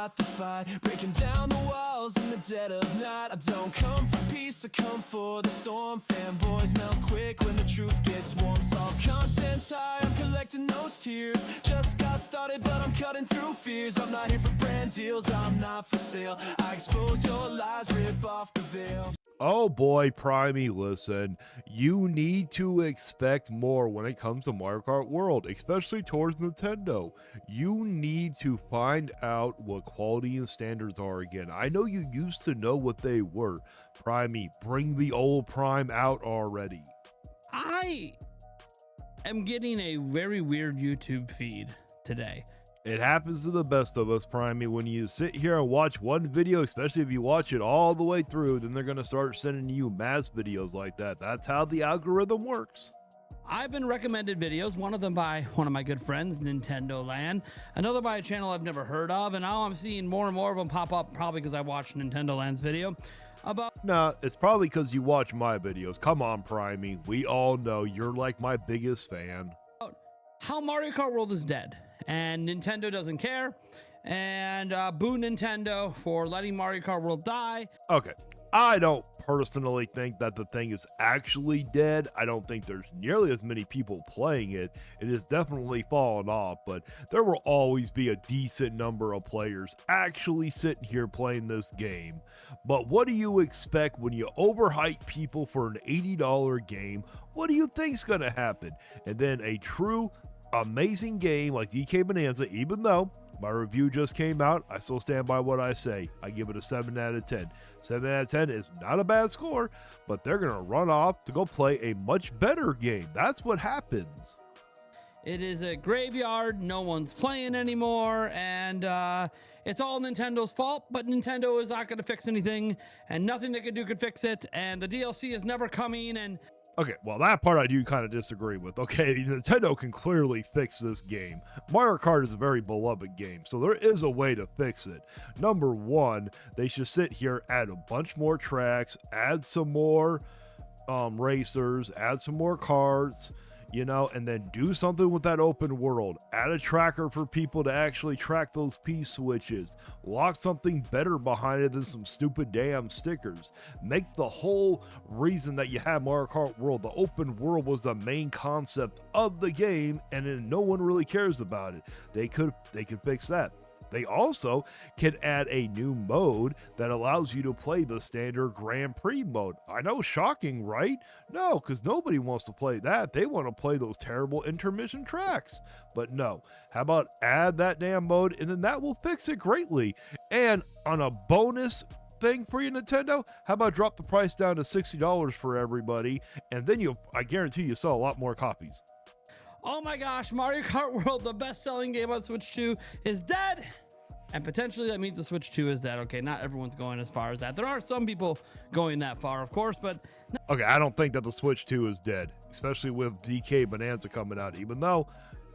start the fight, breaking down the walls in the dead of night. I don't come for peace, I come for the storm. Fanboys melt quick when the truth gets warm. Saw content's high, I'm collecting those tears. Just got started, but I'm cutting through fears. I'm not here for brand deals, I'm not for sale. I expose your lies, rip off the veil. Oh boy, Primey, listen, you need to expect more when it comes to Mario Kart World, especially towards Nintendo. You need to find out what quality and standards are again. I know you used to know what they were. Primey, bring the old Prime out already. I am getting a very weird YouTube feed today. It happens to the best of us, Primey. When you sit here and watch one video, especially if you watch it all the way through, then they're going to start sending you mass videos like that. That's how the algorithm works. I've been recommended videos, one of them by one of my good friends, Nintendo Land, another by a channel I've never heard of, and now I'm seeing more and more of them pop up, probably because I watched Nintendo Land's video about... Nah, it's probably because you watch my videos. Come on, Primey. We all know you're like my biggest fan. How Mario Kart World is dead. And Nintendo doesn't care, and boo Nintendo for letting Mario Kart World die. Okay, I don't personally think that the thing is actually dead. I don't think there's nearly as many people playing it. It has definitely fallen off, but there will always be a decent number of players actually sitting here playing this game. But what do you expect when you overhype people for an $80 game? What do you think's gonna happen? And then a true amazing game like DK Bonanza, even though my review just came out, I still stand by what I say. I give it a 7 out of 10. 7 out of 10 is not a bad score, but they're going to run off to go play a much better game. That's what happens. It is a graveyard, no one's playing anymore, and it's all Nintendo's fault, but Nintendo is not going to fix anything, and nothing they can do could fix it, and the DLC is never coming, and... Okay, well, that part I do kind of disagree with. Okay, Nintendo can clearly fix this game. Mario Kart is a very beloved game, so there is a way to fix it. Number one, they should sit here, add a bunch more tracks, add some more racers, add some more carts, you know, and then do something with that open world. Add a tracker for people to actually track those P-switches. Lock something better behind it than some stupid damn stickers. Make the whole reason that you have Mario Kart World, the open world, was the main concept of the game, and then no one really cares about it. They could fix that. They also can add a new mode that allows you to play the standard Grand Prix mode. I know, shocking, right? No, because nobody wants to play that. They want to play those terrible intermission tracks. But no, how about add that damn mode, and then that will fix it greatly. And on a bonus thing for you, Nintendo, how about drop the price down to $60 for everybody, and then I guarantee you sell a lot more copies. Oh my gosh, Mario Kart World, the best-selling game on Switch 2, is dead! And potentially that means the Switch 2 is dead. Okay, not everyone's going as far as that. There are some people going that far, of course, but... Okay, I don't think that the Switch 2 is dead, especially with DK Bonanza coming out, even though...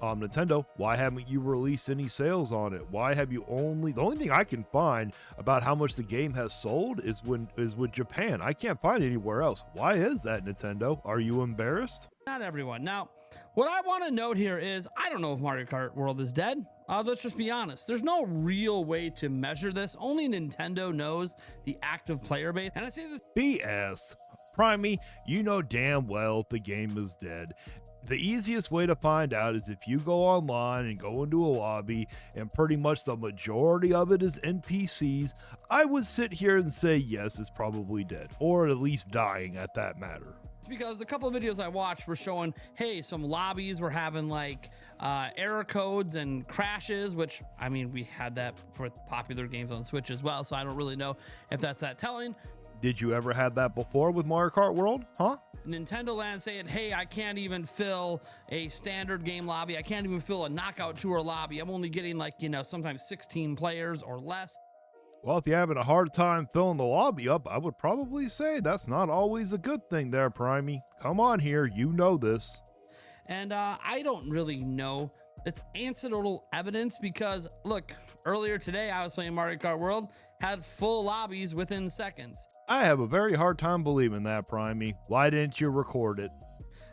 Nintendo, why haven't you released any sales on it? Why have you the only thing I can find about how much the game has sold is with Japan. I can't find it anywhere else. Why is that, Nintendo? Are you embarrassed? Not everyone. Now, what I want to note here is, I don't know if Mario Kart World is dead. Let's just be honest. There's no real way to measure this. Only Nintendo knows the active player base. And I say this BS. Primey, you know damn well the game is dead. The easiest way to find out is if you go online and go into a lobby and pretty much the majority of it is NPCs, I would sit here and say yes, it's probably dead, or at least dying at that matter. It's because a couple of videos I watched were showing, hey, some lobbies were having like error codes and crashes, which, I mean, we had that for popular games on Switch as well, so I don't really know if that's that telling. Did you ever have that before with Mario Kart World? Huh? Nintendo Land saying, hey, I can't even fill a standard game lobby. I can't even fill a knockout tour lobby. I'm only getting like, you know, sometimes 16 players or less. Well, if you're having a hard time filling the lobby up, I would probably say that's not always a good thing there, Primey. Come on here, you know this. And I don't really know. It's anecdotal evidence because, look, earlier today I was playing Mario Kart World, had full lobbies within seconds. I have a very hard time believing that, Primey. Why didn't you record it?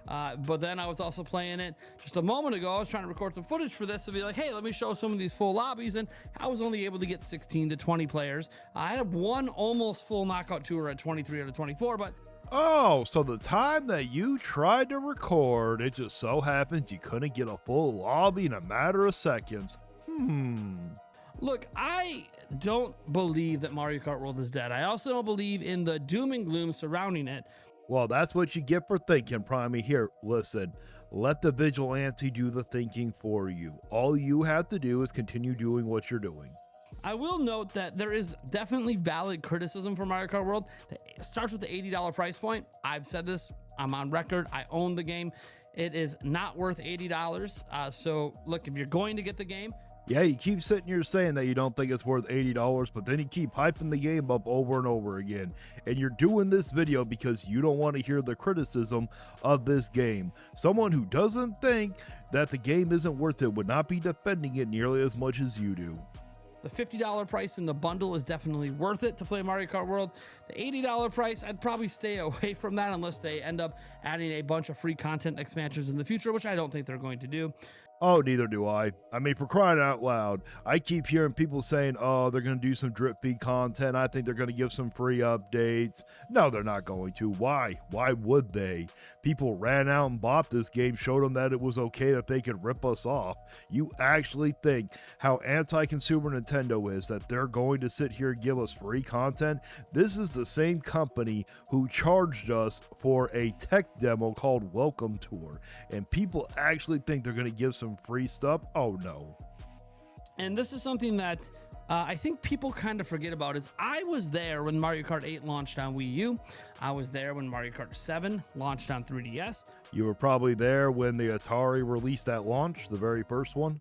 But then I was also playing it just a moment ago. I was trying to record some footage for this to be like, hey, let me show some of these full lobbies. And I was only able to get 16 to 20 players. I had one almost full knockout tour at 23 out of 24, but Oh, so the time that you tried to record, it just so happens you couldn't get a full lobby in a matter of seconds. look, I don't believe that Mario Kart World is dead. I also don't believe in the doom and gloom surrounding it. Well, that's what you get for thinking, Primey. Here, listen. Let the vigilante do the thinking for you. All you have to do is continue doing what you're doing. I will note that there is definitely valid criticism for Mario Kart World. It starts with the $80 price point. I've said this, I'm on record, I own the game. It is not worth $80. So look, if you're going to get the game, Yeah, you keep sitting here saying that you don't think it's worth $80, but then you keep hyping the game up over and over again. And you're doing this video because you don't want to hear the criticism of this game. Someone who doesn't think that the game isn't worth it would not be defending it nearly as much as you do. the $50 price in the bundle is definitely worth it to play Mario Kart World. The $80 price, I'd probably stay away from that unless they end up adding a bunch of free content expansions in the future, which I don't think they're going to do. Oh, neither do I. I mean, for crying out loud, I keep hearing people saying, oh, they're going to do some drip feed content. I think they're going to give some free updates. No, they're not going to. Why? Why would they? People ran out and bought this game, showed them that it was okay that they could rip us off. You actually think how anti-consumer Nintendo is that they're going to sit here and give us free content? This is the same company who charged us for a tech demo called Welcome Tour. And people actually think they're going to give some free stuff? Oh no. And this is something that I think people kind of forget about is I was there when Mario Kart 8 launched on Wii U. I was there when Mario Kart 7 launched on 3DS. You were probably there when the Atari released at launch, the very first one.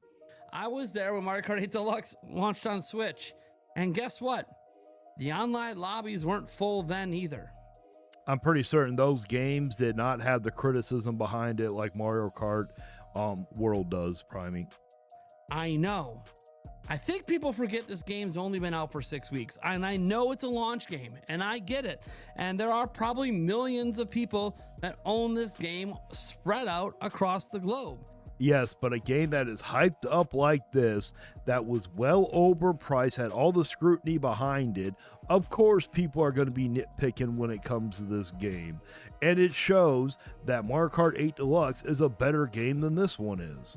I was there when Mario Kart 8 Deluxe launched on Switch. And guess what? The online lobbies weren't full then either. I'm pretty certain those games did not have the criticism behind it like Mario Kart World does, Primey. I know. I think people forget this game's only been out for 6 weeks, and I know it's a launch game, and I get it. And there are probably millions of people that own this game spread out across the globe. Yes, but a game that is hyped up like this, that was well overpriced, had all the scrutiny behind it, of course people are going to be nitpicking when it comes to this game. And it shows that Mario Kart 8 Deluxe is a better game than this one is.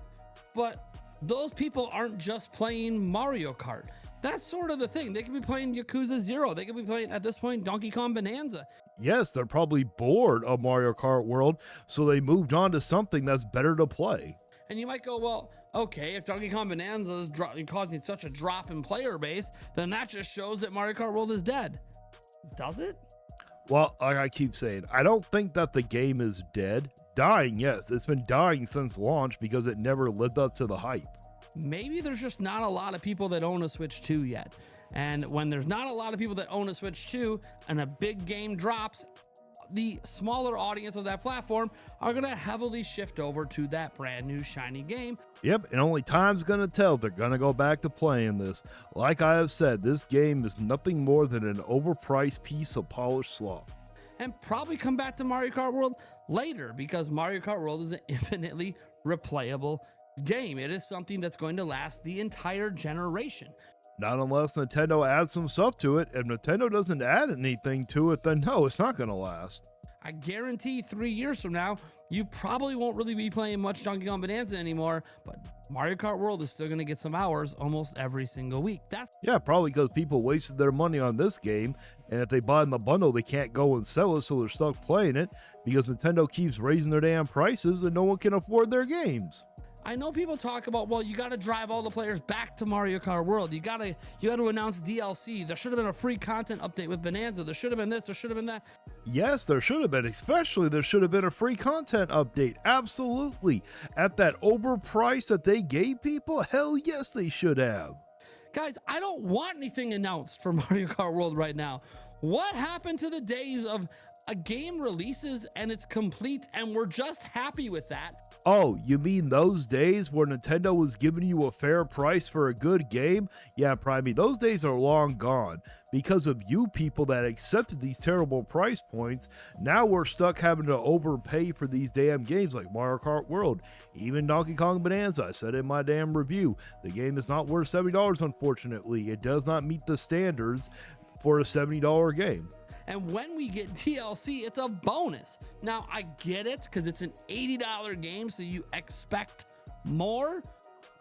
But those people aren't just playing Mario Kart. That's sort of the thing. They could be playing Yakuza 0. They could be playing, at this point, Donkey Kong Bonanza. Yes, they're probably bored of Mario Kart World, so they moved on to something that's better to play. And you might go, well, okay, if Donkey Kong Bonanza is causing such a drop in player base, then that just shows that Mario Kart World is dead. Does it? Well, like I keep saying, I don't think that the game is dead. Dying, yes. It's been dying since launch because it never lived up to the hype. Maybe there's just not a lot of people that own a Switch 2 yet. And when there's not a lot of people that own a Switch 2 and a big game drops, the smaller audience of that platform are going to heavily shift over to that brand new shiny game. Yep, and only time's going to tell if they're going to go back to playing this. Like I have said, this game is nothing more than an overpriced piece of polished slop. And probably come back to Mario Kart World later because Mario Kart World is an infinitely replayable game. It is something that's going to last the entire generation. Not unless Nintendo adds some stuff to it. If Nintendo doesn't add anything to it, then no, it's not going to last. I guarantee 3 years from now, you probably won't really be playing much Donkey Kong Bonanza anymore, but Mario Kart World is still going to get some hours almost every single week. Yeah, probably because people wasted their money on this game, and if they buy in the bundle, they can't go and sell it, so they're stuck playing it because Nintendo keeps raising their damn prices and no one can afford their games. I know people talk about, well, you got to drive all the players back to Mario Kart World. You got to announce DLC. There should have been a free content update with Bonanza. There should have been this. There should have been that. Yes, there should have been. Especially there should have been a free content update. Absolutely. At that overprice that they gave people, hell yes, they should have. Guys, I don't want anything announced for Mario Kart World right now. What happened to the days of A game releases and it's complete, and we're just happy with that. Oh, you mean those days where Nintendo was giving you a fair price for a good game? Yeah, Primey, those days are long gone. Because of you people that accepted these terrible price points, now we're stuck having to overpay for these damn games like Mario Kart World. Even Donkey Kong Bonanza, I said in my damn review, the game is not worth $70, unfortunately. It does not meet the standards for a $70 game. And when we get DLC, it's a bonus. Now, I get it, because it's an $80 game, so you expect more.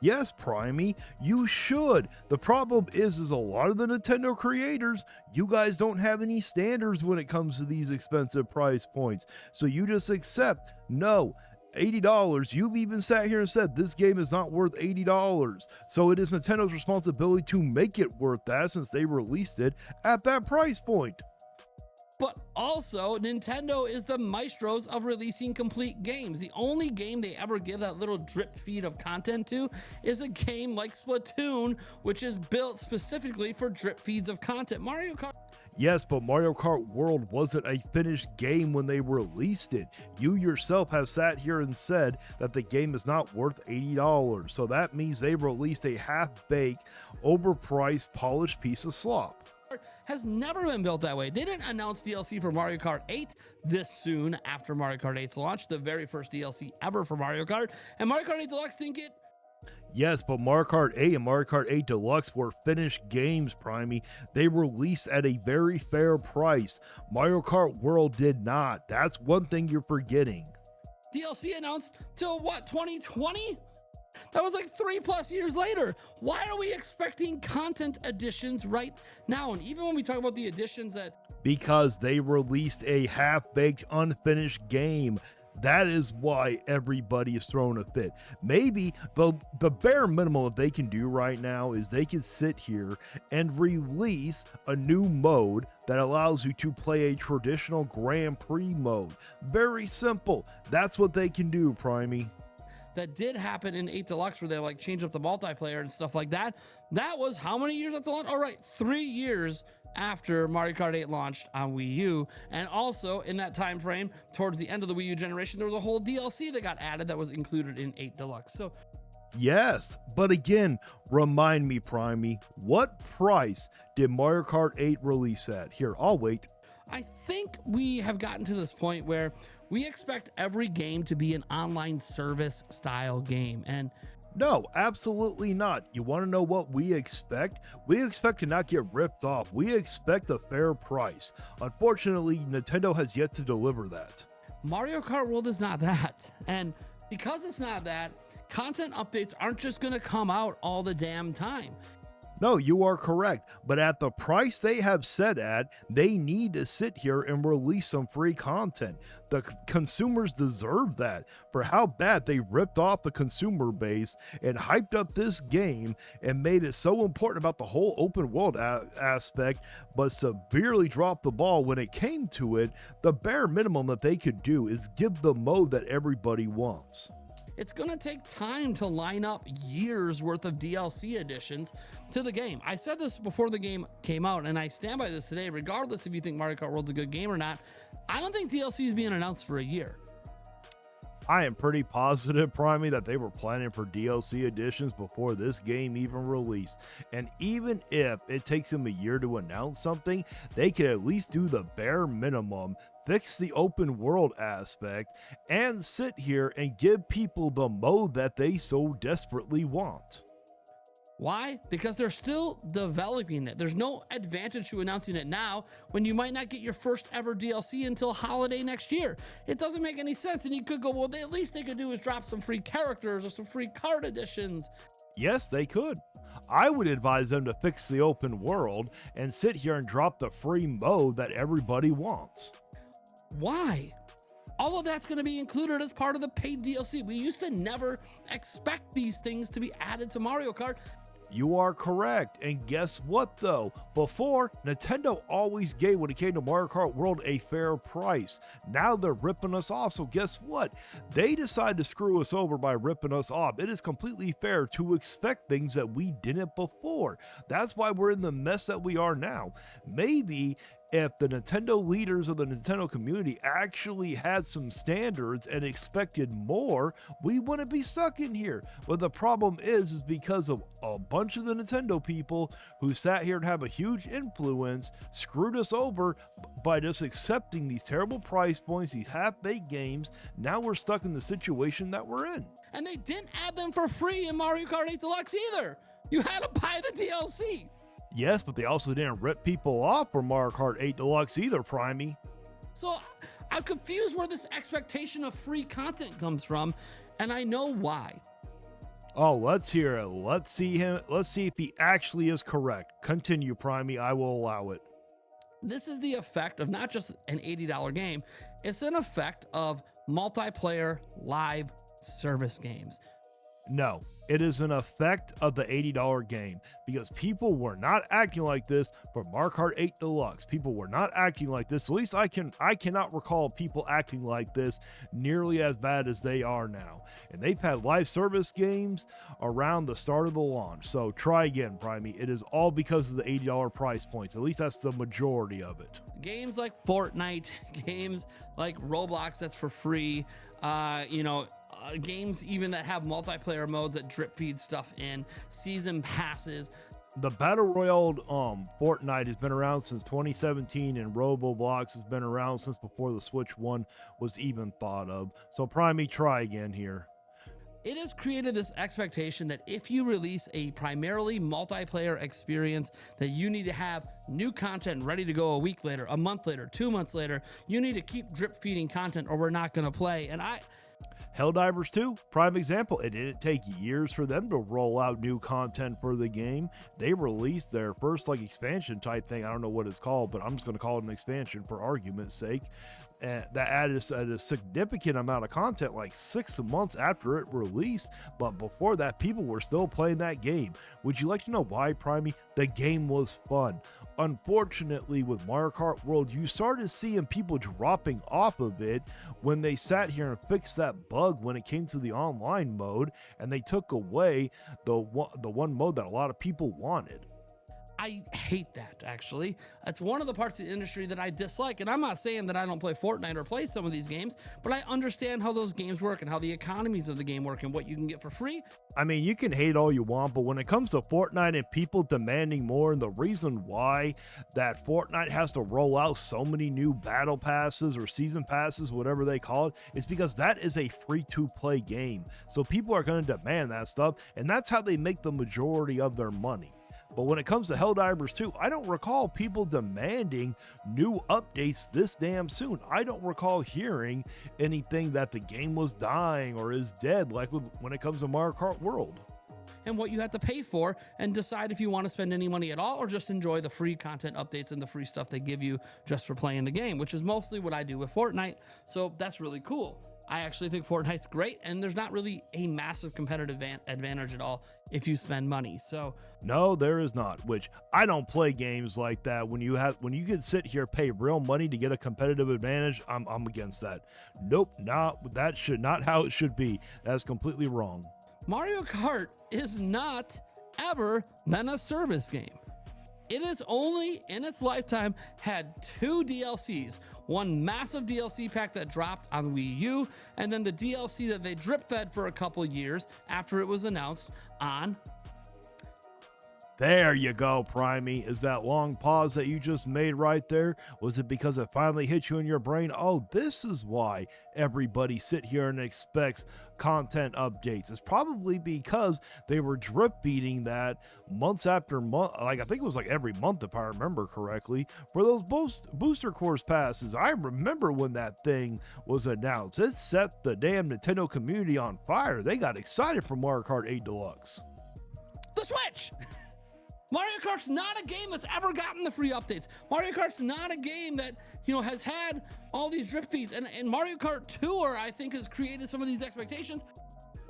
Yes, Primey, you should. The problem is a lot of the Nintendo creators, you guys don't have any standards when it comes to these expensive price points. So you just accept, no, $80. You've even sat here and said this game is not worth $80. So it is Nintendo's responsibility to make it worth that since they released it at that price point. But also, Nintendo is the maestros of releasing complete games. The only game they ever give that little drip feed of content to is a game like Splatoon, which is built specifically for drip feeds of content. Mario Kart. Yes, but Mario Kart World wasn't a finished game when they released it. You yourself have sat here and said that the game is not worth $80. So that means they released a half-baked, overpriced, polished piece of slop. Has never been built that way. They didn't announce DLC for Mario Kart 8 this soon after Mario Kart 8's launch, the very first DLC ever for Mario Kart, and Mario Kart 8 Deluxe didn't get. Yes, but Mario Kart 8 and Mario Kart 8 Deluxe were finished games, Primey. They released at a very fair price. Mario Kart World did not. That's one thing you're forgetting. DLC announced till what, 2020? That was like 3+ years later. Why are we expecting content additions right now? And even when we talk about the additions that... Because they released a half-baked, unfinished game. That is why everybody is throwing a fit. Maybe the bare minimum that they can do right now is they can sit here and release a new mode that allows you to play a traditional Grand Prix mode. Very simple. That's what they can do, Primey. That did happen in 8 Deluxe where they like changed up the multiplayer and stuff like that. That was how many years after launch? All right, 3 years after Mario Kart 8 launched on Wii U. And also in that time frame, towards the end of the Wii U generation, there was a whole DLC that got added that was included in 8 Deluxe. So yes, but again, remind me, Primey, what price did Mario Kart 8 release at? Here, I'll wait. I think we have gotten to this point where we expect every game to be an online service style game. And no, absolutely not. You want to know what we expect? We expect to not get ripped off. We expect a fair price. Unfortunately, Nintendo has yet to deliver that. Mario Kart World is not that. And because it's not that, content updates aren't just going to come out all the damn time. No, you are correct, but at the price they have set at, they need to sit here and release some free content. The consumers deserve that for how bad they ripped off the consumer base and hyped up this game and made it so important about the whole open world aspect, but severely dropped the ball when it came to it. The bare minimum that they could do is give the mode that everybody wants. It's going to take time to line up years worth of DLC additions to the game. I said this before the game came out, and I stand by this today, regardless if you think Mario Kart World's a good game or not. I don't think DLC is being announced for a year. I am pretty positive, Primey, that they were planning for DLC additions before this game even released. And even if it takes them a year to announce something, they could at least do the bare minimum, fix the open world aspect, and sit here and give people the mode that they so desperately want. Why? Because they're still developing it. There's no advantage to announcing it now when you might not get your first ever DLC until holiday next year. It doesn't make any sense. And you could go, well, the least they could do is drop some free characters or some free card editions. Yes, they could. I would advise them to fix the open world and sit here and drop the free mode that everybody wants. Why? All of that's going to be included as part of the paid DLC. We used to never expect these things to be added to Mario Kart. You are correct. And guess what though? Before, Nintendo always gave, when it came to Mario Kart World, a fair price. Now they're ripping us off. So guess what? They decided to screw us over by ripping us off. It is completely fair to expect things that we didn't before. That's why we're in the mess that we are now. Maybe If the Nintendo leaders of the Nintendo community actually had some standards and expected more, we wouldn't be stuck in here. But the problem is because of a bunch of the Nintendo people who sat here and have a huge influence, screwed us over by just accepting these terrible price points, these half-baked games. Now we're stuck in the situation that we're in. And they didn't add them for free in Mario Kart 8 Deluxe either. You had to buy the DLC. Yes, but they also didn't rip people off for Mario Kart 8 Deluxe either, Primey. So I'm confused where this expectation of free content comes from, and I know why. Oh, let's hear it. Let's see if he actually is correct. Continue, Primey. I will allow it. This is the effect of not just an $80 game, it's an effect of multiplayer live service games. No, it is an effect of the $80 game because people were not acting like this for Mario Kart 8 Deluxe. People were not acting like this. At least I cannot recall people acting like this nearly as bad as they are now. And they've had live service games around the start of the launch. So try again, Primey. It is all because of the $80 price points. At least that's the majority of it. Games like Fortnite, games like Roblox that's for free, games even that have multiplayer modes that drip feed stuff in, season passes. The Battle Royale Fortnite has been around since 2017, and Roblox has been around since before the Switch 1 was even thought of. So Primey, try again here. It has created this expectation that if you release a primarily multiplayer experience, that you need to have new content ready to go a week later, a month later, 2 months later. You need to keep drip feeding content or we're not going to play. And Helldivers 2, prime example. It didn't take years for them to roll out new content for the game. They released their first expansion type thing. I don't know what it's called, but I'm just going to call it an expansion for argument's sake. That added a significant amount of content 6 months after it released, but before that people were still playing that game. Would you like to know why, Primey? The game was fun. Unfortunately, with Mario Kart World, you started seeing people dropping off of it when they sat here and fixed that bug when it came to the online mode, and they took away the one mode that a lot of people wanted. I hate that, actually. That's one of the parts of the industry that I dislike. And I'm not saying that I don't play Fortnite or play some of these games, but I understand how those games work and how the economies of the game work and what you can get for free. I mean, you can hate all you want, but when it comes to Fortnite and people demanding more, and the reason why that Fortnite has to roll out so many new battle passes or season passes, whatever they call it, is because that is a free-to-play game. So people are going to demand that stuff, and that's how they make the majority of their money. But when it comes to Helldivers 2, I don't recall people demanding new updates this damn soon. I don't recall hearing anything that the game was dying or is dead when it comes to Mario Kart World. And what you have to pay for, and decide if you want to spend any money at all or just enjoy the free content updates and the free stuff they give you just for playing the game, which is mostly what I do with Fortnite. So that's really cool. I actually think Fortnite's great, and there's not really a massive competitive advantage at all if you spend money. So no, there is not. Which I don't play games like that. When you can sit here pay real money to get a competitive advantage, I'm against that. Nope, that should not how it should be. That's completely wrong. Mario Kart is not ever been a service game. It has only in its lifetime had 2 DLCs, one massive DLC pack that dropped on Wii U, and then the DLC that they drip fed for a couple years after it was announced on. There you go, Primey. Is that long pause that you just made right there? Was it because it finally hit you in your brain? Oh, this is why everybody sit here and expects content updates. It's probably because they were drip feeding that months after month. I think it was every month, if I remember correctly, for those booster course passes. I remember when that thing was announced. It set the damn Nintendo community on fire. They got excited for Mario Kart 8 Deluxe. The Switch! Mario Kart's not a game that's ever gotten the free updates. Mario Kart's not a game that, has had all these drip feeds. And Mario Kart Tour, I think, has created some of these expectations.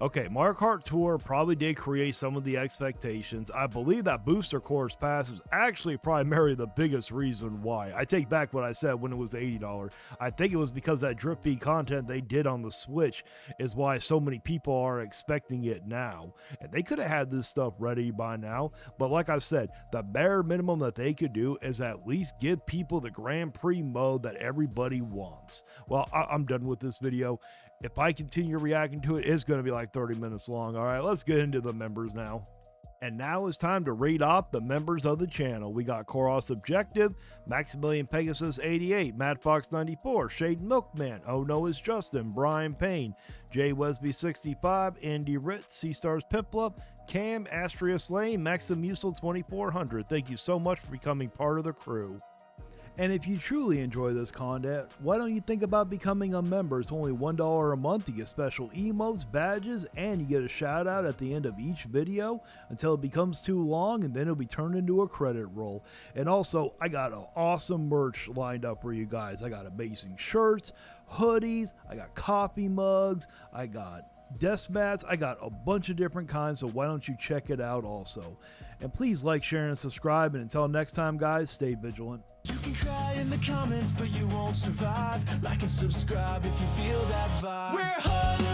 Okay, Mario Kart Tour probably did create some of the expectations. I believe that booster course pass was actually primarily the biggest reason why. I take back what I said when it was the $80. I think it was because that Drift Beat content they did on the Switch is why so many people are expecting it now. And they could have had this stuff ready by now, but like I've said, the bare minimum that they could do is at least give people the Grand Prix mode that everybody wants. Well, I'm done with this video. If I continue reacting to it, it's going to be like 30 minutes long. All right, let's get into the members now. And now it's time to read off the members of the channel. We got Koros Objective, Maximilian Pegasus 88, Matt Fox 94, Shade Milkman, Oh No It's Justin, Brian Payne, Jay Wesby 65, Andy Ritz, Sea Stars Piplup, Cam, Astrius Lane, Maxim Musel 2400. Thank you so much for becoming part of the crew. And if you truly enjoy this content, why don't you think about becoming a member? It's only $1 a month. You get special emotes, badges, and you get a shout out at the end of each video until it becomes too long, and then it'll be turned into a credit roll. And also, I got an awesome merch lined up for you guys. I got amazing shirts, hoodies, I got coffee mugs, I got desk mats, I got a bunch of different kinds, so why don't you check it out also. And please like, share, and subscribe, and until next time guys, stay vigilant. You can cry in the comments, but you won't survive. Like and subscribe if you feel that vibe. We're hungry.